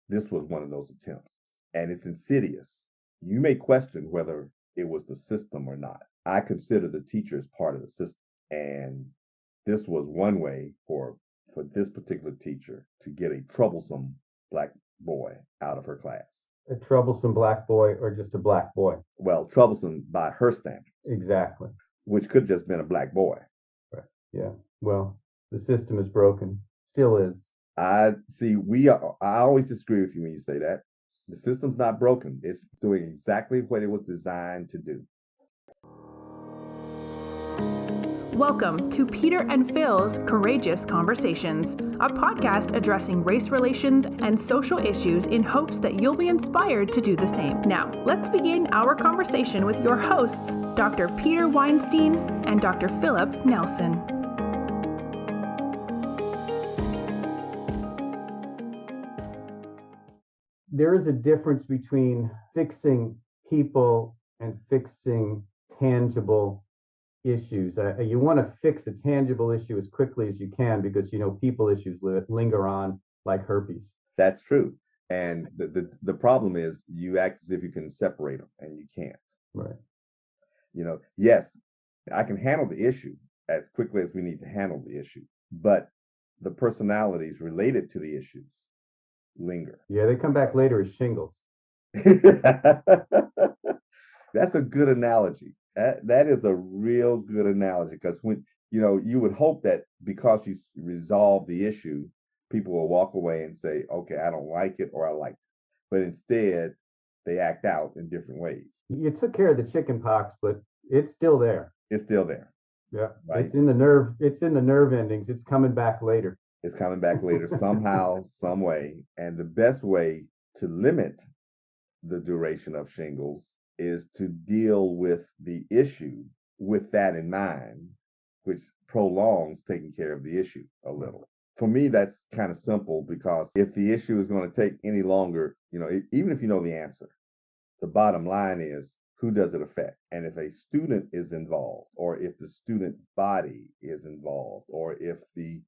This was one of those attempts, and it's insidious. You may question whether it was the system or not. I consider the teacher as part of the system, and this was one way for this particular teacher to get a troublesome black boy out of her class. A troublesome black boy or just a black boy? Well, troublesome by her standards. Exactly. Which could have just been a black boy. Right. Yeah. Well, the system is broken. Still is. I always disagree with you when you say that. The system's not broken. It's doing exactly what it was designed to do. Welcome to Peter and Phil's Courageous Conversations, a podcast addressing race relations and social issues in hopes that you'll be inspired to do the same. Now, let's begin our conversation with your hosts, Dr. Peter Weinstein and Dr. Philip Nelson. There is a difference between fixing people and fixing tangible issues. You want to fix a tangible issue as quickly as you can because, people issues linger on like herpes. That's true. And the problem is you act as if you can separate them, and you can't. Right. Yes, I can handle the issue as quickly as we need to handle the issue, but the personalities related to the issues linger. Yeah, they come back later as shingles. That's a good analogy. That is a real good analogy, because when you would hope that because you resolve the issue, people will walk away and say, okay, I don't like it, or I like it. But instead, they act out in different ways. You took care of the chicken pox, but it's still there. It's still there. Yeah. Right? It's in the nerve endings. It's coming back later. It's coming back later somehow, some way. And the best way to limit the duration of shingles is to deal with the issue with that in mind, which prolongs taking care of the issue a little. For me, that's kind of simple, because if the issue is going to take any longer, even if you know the answer, the bottom line is, who does it affect? And if a student is involved, or if the student body is involved, or if the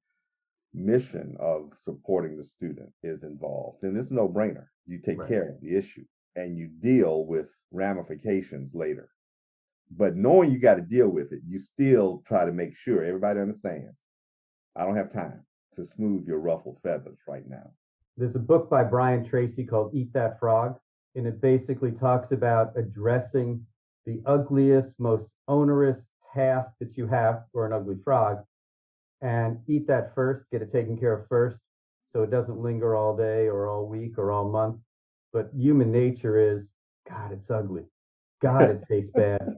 mission of supporting the student is involved, then it's a no-brainer. You take care of the issue and you deal with ramifications later. But knowing you got to deal with it, you still try to make sure everybody understands. I don't have time to smooth your ruffled feathers right now. There's a book by Brian Tracy called Eat That Frog, and it basically talks about addressing the ugliest, most onerous task that you have for an ugly frog, and eat that first, get it taken care of first, so it doesn't linger all day or all week or all month. But human nature is, God, it's ugly. God, it tastes bad.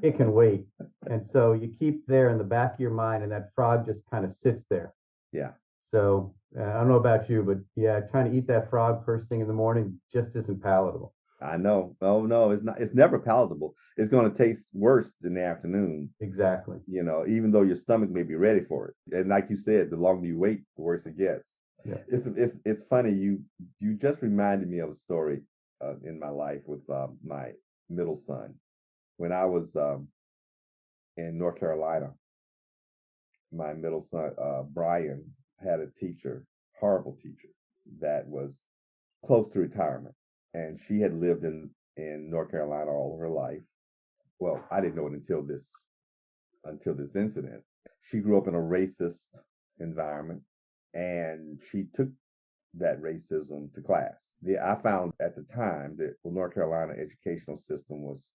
It can wait. And so you keep there in the back of your mind, and that frog just kind of sits there. Yeah. So I don't know about you, but yeah, trying to eat that frog first thing in the morning just isn't palatable. I know. Oh no, it's not. It's never palatable. It's going to taste worse in the afternoon. Exactly. Even though your stomach may be ready for it. And like you said, the longer you wait, the worse it gets. Yeah. It's funny. You just reminded me of a story in my life with my middle son. When I was in North Carolina, my middle son Brian had a teacher, horrible teacher, that was close to retirement, and she had lived in North Carolina all of her life. Well, I didn't know it until this incident. She grew up in a racist environment, and she took that racism to class. I found at the time that the North Carolina educational system was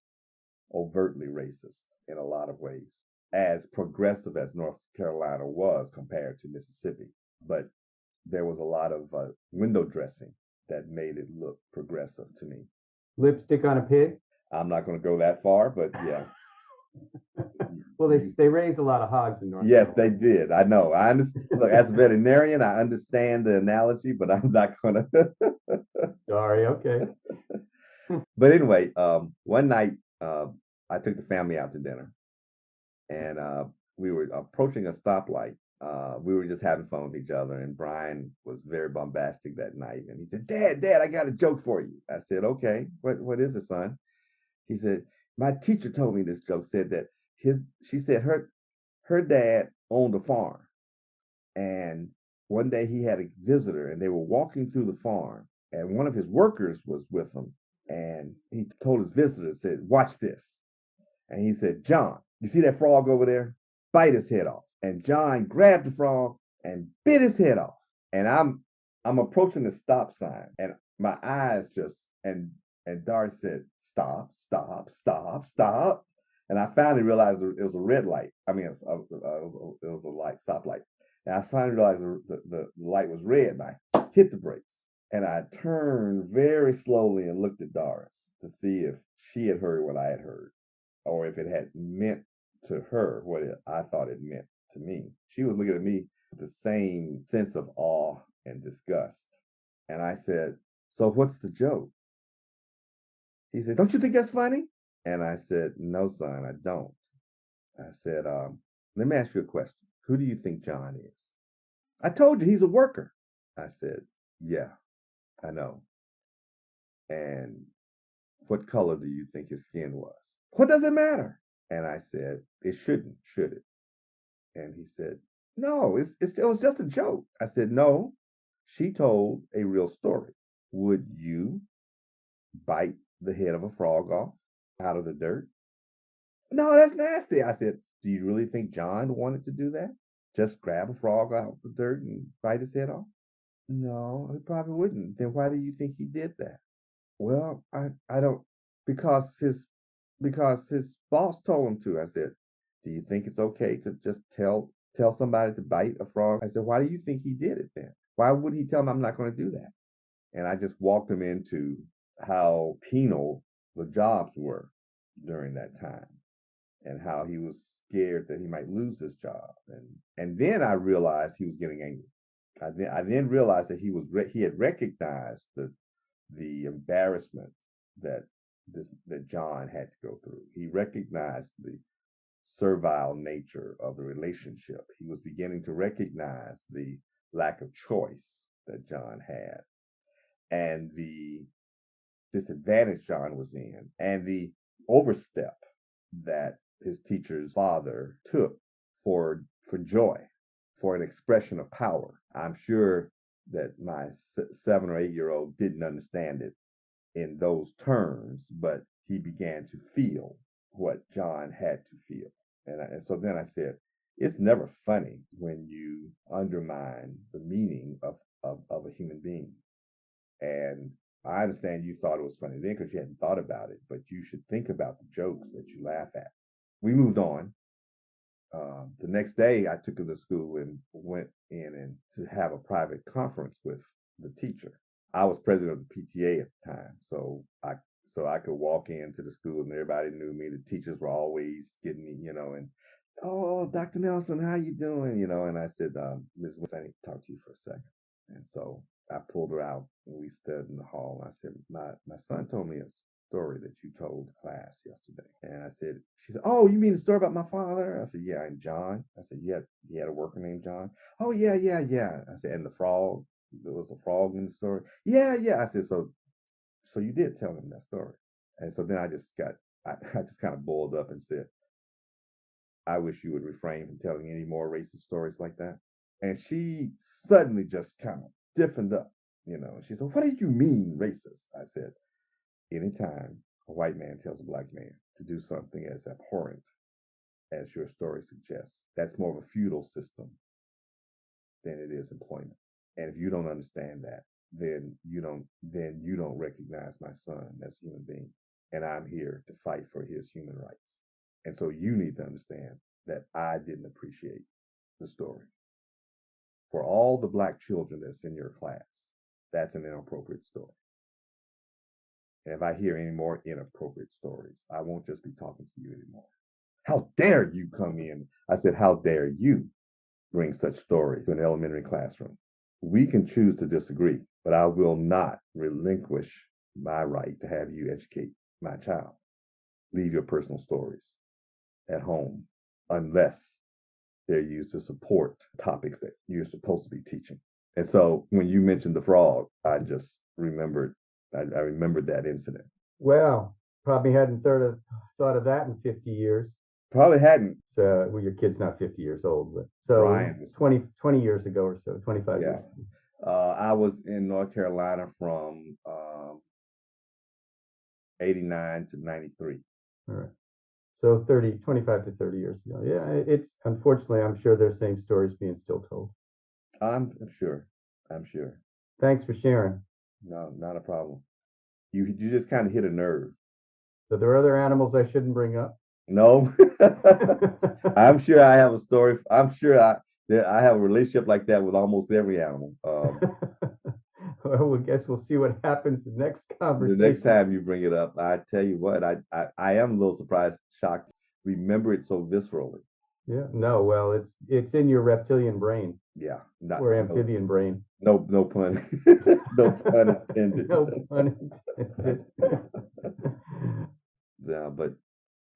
overtly racist in a lot of ways, as progressive as North Carolina was compared to Mississippi. But there was a lot of window dressing that made it look progressive to me. Lipstick on a pig? I'm not going to go that far, but yeah. Well, they raise a lot of hogs in North Carolina. Yes, they did. I know. I understand. Look, as a veterinarian, I understand the analogy, but I'm not going to. Sorry. Okay. But anyway, one night I took the family out to dinner, and we were approaching a stoplight. We were just having fun with each other, and Brian was very bombastic that night. And he said, Dad, I got a joke for you. I said, okay, what is it, son? He said, my teacher told me this joke, said that she said her dad owned a farm. And one day he had a visitor, and they were walking through the farm, and one of his workers was with him, and he told his visitor, said, "Watch this." And he said, "John, you see that frog over there? Bite his head off." And John grabbed the frog and bit his head off. And I'm approaching the stop sign, and my eyes just and Doris said, "Stop, stop, stop, stop." And I finally realized it was a red light. I mean, it was a light, stop light. And I finally realized the light was red, and I hit the brakes. And I turned very slowly and looked at Doris to see if she had heard what I had heard, or if it had meant to her what I thought it meant to me. She was looking at me with the same sense of awe and disgust. And I said, "So what's the joke?" He said, "Don't you think that's funny?" And I said, "No, son, I don't." I said, "Let me ask you a question. Who do you think John is?" "I told you, he's a worker." I said, "Yeah, I know. And what color do you think his skin was?" "What does it matter?" And I said, "It shouldn't, should it?" And he said, "No, it was just a joke." I said, "No, she told a real story. Would you bite the head of a frog off out of the dirt?" "No, that's nasty." I said, "Do you really think John wanted to do that? Just grab a frog out of the dirt and bite his head off?" "No, he probably wouldn't." "Then why do you think he did that?" "Well, I don't, because his boss told him to." I said, "Do you think it's okay to just tell somebody to bite a frog?" I said, "Why do you think he did it then? Why would he tell him I'm not going to do that?" And I just walked him into how penal the jobs were during that time, and how he was scared that he might lose his job. And then I realized he was getting angry. I then realized that he had recognized the embarrassment that that John had to go through. He recognized the servile nature of the relationship. He was beginning to recognize the lack of choice that John had, and the disadvantage John was in, and the overstep that his teacher's father took for joy, for an expression of power. I'm sure that my 7 or 8 year old didn't understand it in those terms, but he began to feel what John had to feel. And so then I said, it's never funny when you undermine the meaning of a human being. And I understand you thought it was funny then because you hadn't thought about it, but you should think about the jokes that you laugh at. We moved on. The next day, I took him to school and went in and to have a private conference with the teacher. I was president of the PTA at the time, so I could walk into the school and everybody knew me. The teachers were always getting me, and, "Oh, Dr. Nelson, how you doing?" And I said, "Ms. Woods, I need to talk to you for a second." And so I pulled her out and we stood in the hall. And I said, my son told me a story that you told the class yesterday. And I said, she said, "Oh, you mean the story about my father?" I said, "Yeah, and John." I said, "Yeah, he had a worker named John." "Oh, yeah, yeah, yeah." I said, "And the frog, there was a frog in the story?" "Yeah, yeah." I said, so you did tell him that story." And so then I just kind of boiled up and said, "I wish you would refrain from telling any more racist stories like that." And she suddenly just kind of stiffened up, She said, "What do you mean racist?" I said, "Anytime a white man tells a black man to do something as abhorrent as your story suggests, that's more of a feudal system than it is employment. And if you don't understand that, then you don't recognize my son as a human being. And I'm here to fight for his human rights. And so you need to understand that I didn't appreciate the story. For all the black children that's in your class, that's an inappropriate story. And if I hear any more inappropriate stories, I won't just be talking to you anymore. How dare you come in?" I said, "How dare you bring such stories to an elementary classroom? We can choose to disagree, but I will not relinquish my right to have you educate my child. Leave your personal stories at home unless they're used to support topics that you're supposed to be teaching." And so when you mentioned the frog, I just remembered, I remembered that incident. Well, probably hadn't thought of that in 50 years. Probably hadn't. So, well, your kid's not 50 years old, but so Brian was 20 years ago or so, 25 years. I was in North Carolina from 89 to 93. All right. So 25 to 30 years ago. Yeah, it's unfortunately, I'm sure there's same stories being still told. I'm sure. I'm sure. Thanks for sharing. No, not a problem. You just kind of hit a nerve. So there are other animals I shouldn't bring up. No, I'm sure I have a story. I'm sure I have a relationship like that with almost every animal. Well, I guess we'll see what happens the next The next conversation. time you bring it up, I tell you what, I am a little surprised, shocked. Remember it so viscerally. Yeah, no, well, it's in your reptilian brain Yeah, not or no amphibian brain. no pun no pun intended. No pun intended. Yeah, but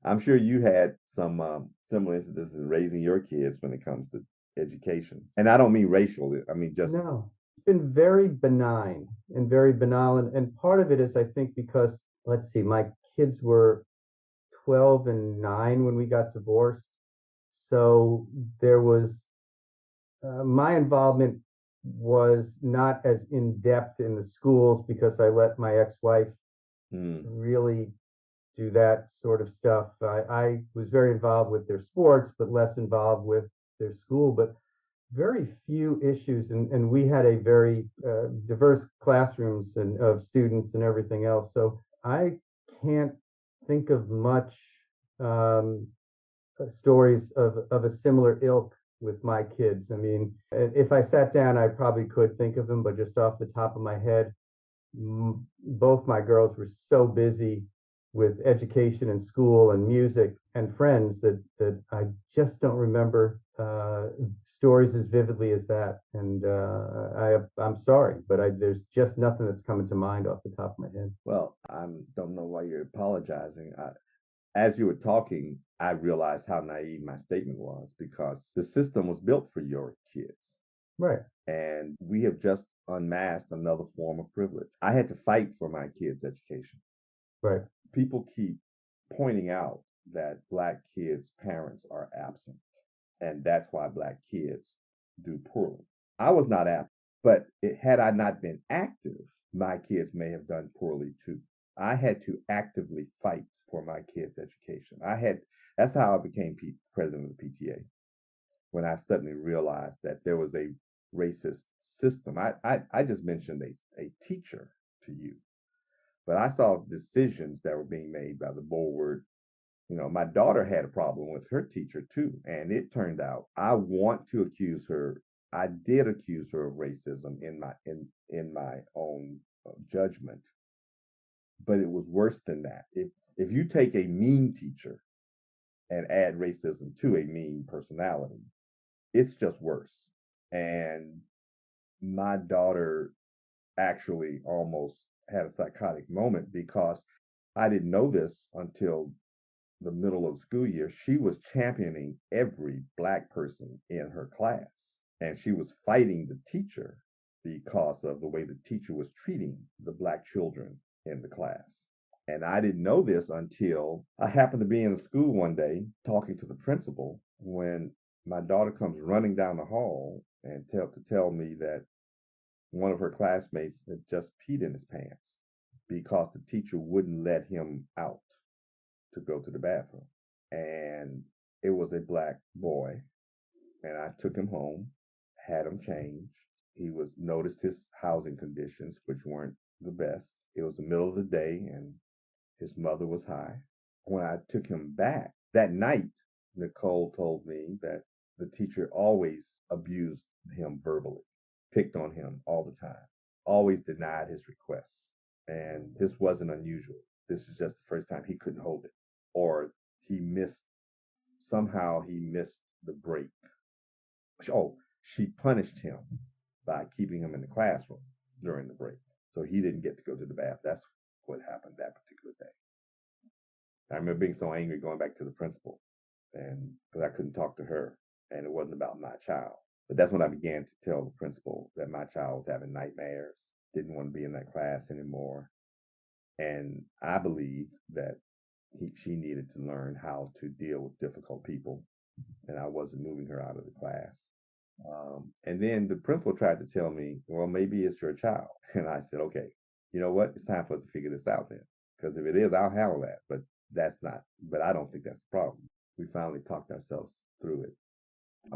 I'm sure you had some similar instances in raising your kids when it comes to education, and I don't mean racial. I mean just No, it's been very benign and very banal. And part of it is, I think, because, let's see, my kids were 12 and 9 when we got divorced. So there was my involvement was not as in depth in the schools because I let my ex-wife really do that sort of stuff. I was very involved with their sports, but less involved with their school. But very few issues, and we had a very diverse classrooms and of students and everything else. So I can't think of much um, stories of a similar ilk with my kids. I mean, if I sat down, I probably could think of them, but just off the top of my head, both my girls were so busy with education and school and music and friends that I just don't remember stories as vividly as that. And I'm sorry, but there's just nothing that's coming to mind off the top of my head. well, I don't know why you're apologizing. As you were talking, I realized how naive my statement was because the system was built for your kids. Right. And we have just unmasked another form of privilege. I had to fight for my kids' education. Right. People keep pointing out that Black kids' parents are absent, and that's why Black kids do poorly. I was not absent, but had I not been active, my kids may have done poorly too. I had to actively fight for my kids' education. That's how I became president of the PTA, when I suddenly realized that there was a racist system. I just mentioned a teacher to you, but I saw decisions that were being made by the board. My daughter had a problem with her teacher too, and it turned out I want to accuse her. I did accuse her of racism in my own judgment, but it was worse than that. If you take a mean teacher and add racism to a mean personality, it's just worse. And my daughter actually almost had a psychotic moment because I didn't know this until the middle of the school year. She was championing every Black person in her class, and she was fighting the teacher because of the way the teacher was treating the Black children in the class. And I didn't know this until I happened to be in the school one day talking to the principal when my daughter comes running down the hall and tell me that one of her classmates had just peed in his pants because the teacher wouldn't let him out to go to the bathroom. And it was a Black boy. And I took him home, had him changed. He was noticed his housing conditions, which weren't the best. It was the middle of the day and his mother was high. When I took him back that night, Nicole told me that the teacher always abused him verbally, picked on him all the time, always denied his requests. And this wasn't unusual. This is just the first time he couldn't hold it. Or somehow he missed the break. Oh, she punished him by keeping him in the classroom during the break. So he didn't get to go to the bath. That's what happened that particular day. I remember being so angry going back to the principal, and because I couldn't talk to her, and it wasn't about my child. But that's when I began to tell the principal that my child was having nightmares, didn't want to be in that class anymore, and I believed that she needed to learn how to deal with difficult people, and I wasn't moving her out of the class. And then the principal tried to tell me, well, maybe it's your child. And I said, okay, you know what? It's time for us to figure this out then. Because if it is, I'll handle that. But that's not, but I don't think that's the problem. We finally talked ourselves through it.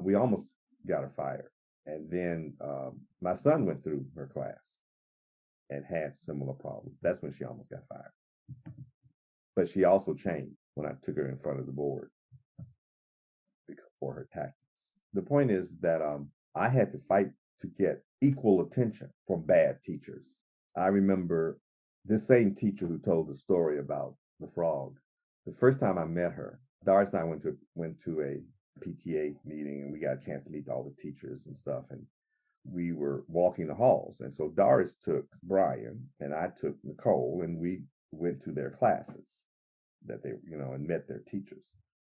We almost got her fired. And then my son went through her class and had similar problems. That's when she almost got fired. But she also changed when I took her in front of the board for her tactics. The point is that I had to fight to get equal attention from bad teachers. I remember this same teacher who told the story about the frog. The first time I met her, Doris and I went to a PTA meeting, and we got a chance to meet all the teachers and stuff. And we were walking the halls, and so Doris took Brian, and I took Nicole, and we went to their classes that they, and met their teachers.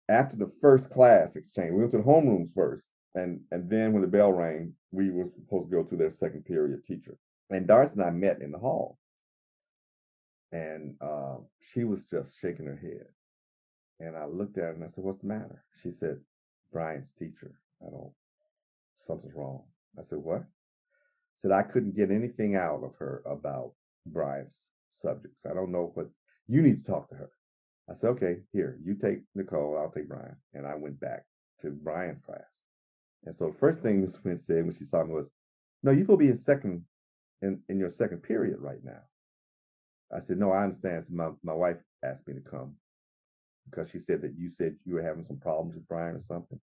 After the first class exchange, we went to the homerooms first, and then when the bell rang, we were supposed to go to their second period teacher. And Doris and I met in the hall, and she was just shaking her head. And I looked at her and I said, "What's the matter?" She said, "Brian's teacher. Something's wrong." I said, "What?" She said, "I couldn't get anything out of her about Brian's subjects. I don't know what, you need to talk to her." I said, "Okay, here, you take Nicole, I'll take Brian." And I went back to Brian's class. And so the first thing Miss Wynn said when she saw me was, "No, you're going to be in your second period right now." I said, "No, I understand. So my wife asked me to come because she said that you said you were having some problems with Brian or something."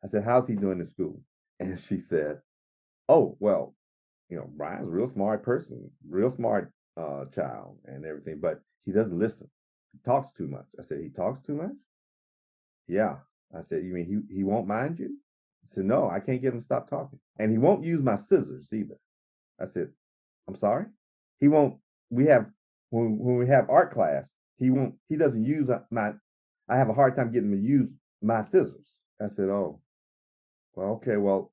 I said, "How's he doing in school?" And she said, "Oh, well, Brian's a real smart person, real smart child and everything, but he doesn't listen. He talks too much." I said, "He talks too much?" "Yeah." I said, "You mean he won't mind you?" He said, "No, I can't get him to stop talking. And he won't use my scissors either." I said, "I'm sorry?" "He won't, we have, when we have art class, he doesn't use I have a hard time getting him to use my scissors." I said, "Oh, well, okay, well,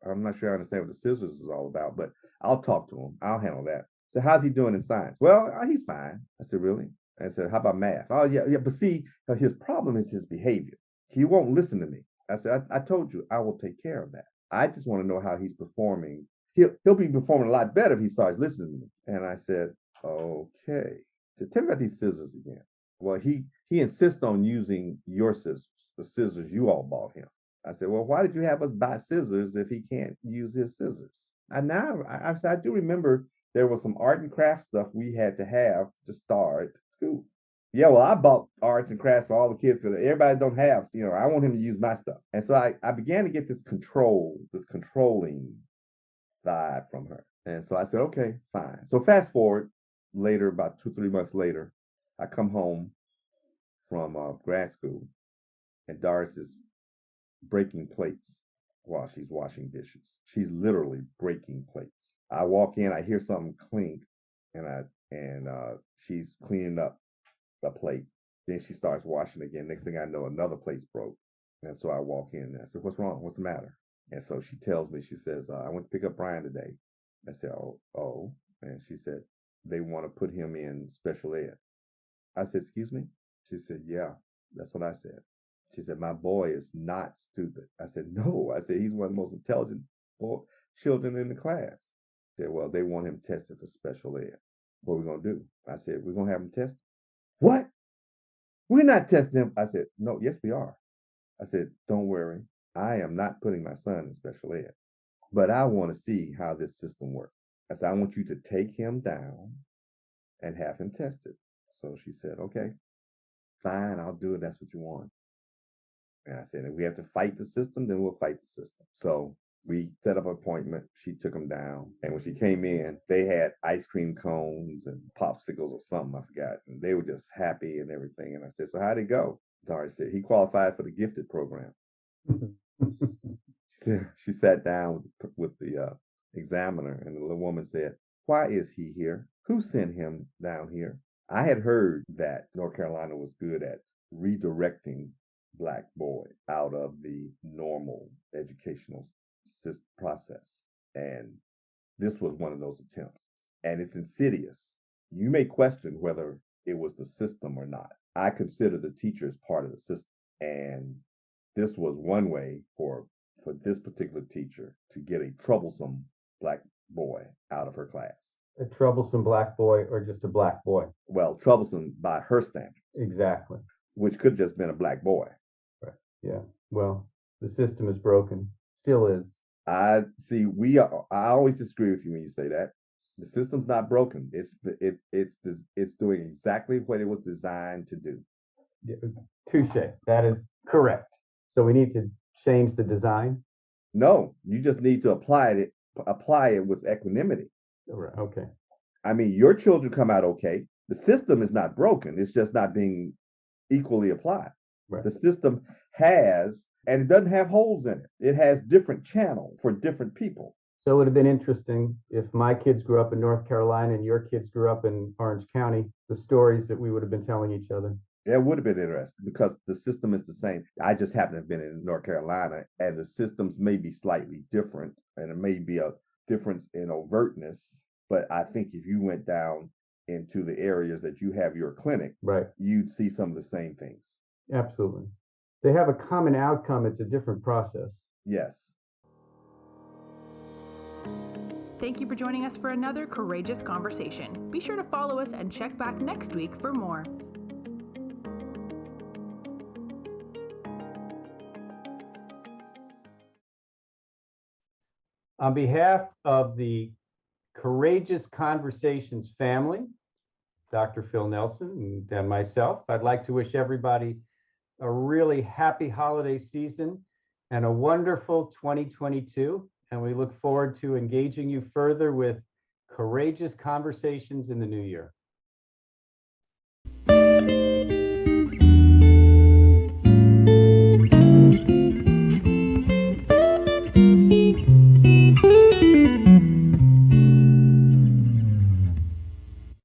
I'm not sure I understand what the scissors is all about, but I'll talk to him. I'll handle that." So how's he doing in science? "Well, he's fine." I said, "Really?" I said, "How about math?" "Oh, yeah, yeah, but see, his problem is his behavior. He won't listen to me." I said, I told you, I will take care of that. I just want to know how he's performing. He'll be performing a lot better if he starts listening to me." And I said, "Okay." So tell me about these scissors again. "Well, he insists on using your scissors, the scissors you all bought him." I said, "Well, why did you have us buy scissors if he can't use his scissors?" And now I do remember there was some art and craft stuff we had to have to start school. "Yeah, well, I bought arts and crafts for all the kids because everybody don't have, I want him to use my stuff." And so I began to get this controlling vibe from her. And so I said, "Okay, fine." So fast forward later, about 2, 3 months later, I come home from grad school, and Doris is breaking plates while she's washing dishes. She's literally breaking plates. I walk in, I hear something clink, and she's cleaning up a plate. Then she starts washing again. Next thing I know, another plate's broke. And so I walk in and I said, "What's wrong? What's the matter?" And so she tells me, she says, "I went to pick up Brian today." I said, "Oh." And she said, "They want to put him in special ed." I said, "Excuse me?" She said, "Yeah, that's what I said." She said, "My boy is not stupid." I said, "No." I said, "He's one of the most intelligent children in the class." She said, "Well, they want him tested for special ed. What are we going to do?" I said, "We're going to have him tested." "What? We're not testing him." I said, "No, yes, we are." I said, "Don't worry. I am not putting my son in special ed, but I want to see how this system works." I said, "I want you to take him down and have him tested." So she said, "Okay, fine, I'll do it. That's what you want." And I said, "If we have to fight the system, then we'll fight the system." So we set up an appointment. She took him down. And when she came in, they had ice cream cones and popsicles or something, I forgot. And they were just happy and everything. And I said, "So how'd it go?" Doris said, "He qualified for the gifted program." She sat down with the examiner, and the little woman said, "Why is he here? Who sent him down here?" I had heard that North Carolina was good at redirecting Black boys out of the normal educational process. And this was one of those attempts. And it's insidious. You may question whether it was the system or not. I consider the teachers part of the system. And this was one way for for this particular teacher to get a troublesome black boy out of her class. A troublesome black boy or just a black boy? Well, troublesome by her standards. Exactly. Which could have just been a black boy. Right. Yeah. Well, the system is broken. Still is. I see. I always disagree with you when you say that. The system's not broken. It's doing exactly what it was designed to do. Yeah, touche. That is correct. So we need to change the design? No, you just need to apply it with equanimity. Right. Okay. I mean, your children come out okay. The system is not broken. It's just not being equally applied. Right. The system has, and it doesn't have holes in it. It has different channels for different people. So it would have been interesting if my kids grew up in North Carolina and your kids grew up in Orange County, the stories that we would have been telling each other. It would have been interesting because the system is the same. I just happen to have been in North Carolina, and the systems may be slightly different, and it may be a difference in overtness. But I think if you went down into the areas that you have your clinic, right, you'd see some of the same things. Absolutely. They have a common outcome. It's a different process. Yes. Thank you for joining us for another courageous conversation. Be sure to follow us and check back next week for more. On behalf of the Courageous Conversations family, Dr. Phil Nelson and myself, I'd like to wish everybody a really happy holiday season and a wonderful 2022. And we look forward to engaging you further with courageous conversations in the new year.